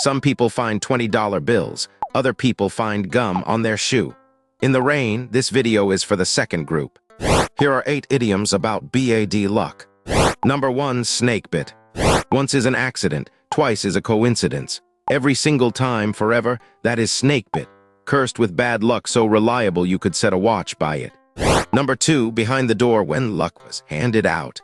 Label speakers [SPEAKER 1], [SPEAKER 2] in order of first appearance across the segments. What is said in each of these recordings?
[SPEAKER 1] Some people find $20 bills, other people find gum on their shoe. In the rain, this video is for the second group. Here are 8 idioms about bad luck. Number 1, snake bit. Once is an accident, twice is a coincidence. Every single time, forever, that is snake bit. Cursed with bad luck so reliable you could set a watch by it. Number 2, behind the door when luck was handed out.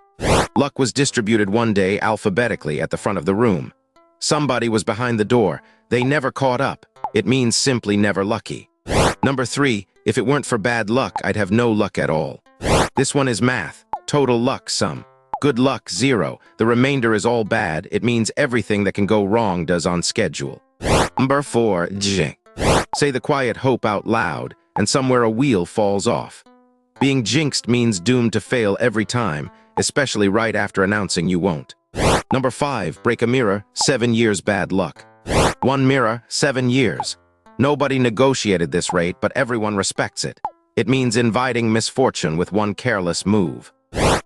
[SPEAKER 1] Luck was distributed one day alphabetically at the front of the room. Somebody was behind the door. They never caught up. It means simply never lucky. Number 3, if it weren't for bad luck, I'd have no luck at all. This one is math. Total luck sum. Good luck 0. The remainder is all bad. It means everything that can go wrong does on schedule. Number 4, jinx. Say the quiet hope out loud, and somewhere a wheel falls off. Being jinxed means doomed to fail every time, especially right after announcing you won't. Number 5, break a mirror, 7 years bad luck. 1 mirror, 7 years. Nobody negotiated this rate, but everyone respects it. It means inviting misfortune with one careless move.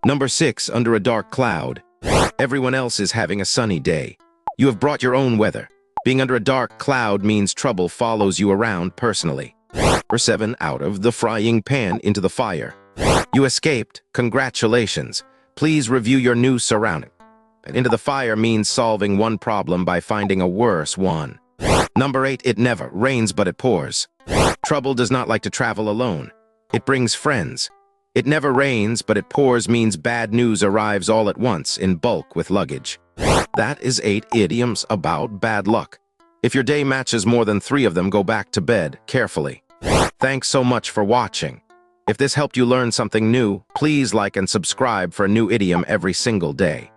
[SPEAKER 1] Number 6, under a dark cloud. Everyone else is having a sunny day. You have brought your own weather. Being under a dark cloud means trouble follows you around personally. Number 7, out of the frying pan into the fire. You escaped. Congratulations. Please review your new surroundings. Into the fire means solving one problem by finding a worse one. Number 8, it never rains but it pours. Trouble does not like to travel alone. It brings friends. It never rains but it pours means bad news arrives all at once in bulk with luggage. That is 8 idioms about bad luck. If your day matches more than 3 of them, go back to bed carefully. Thanks so much for watching. If this helped you learn something new, please like and subscribe for a new idiom every single day.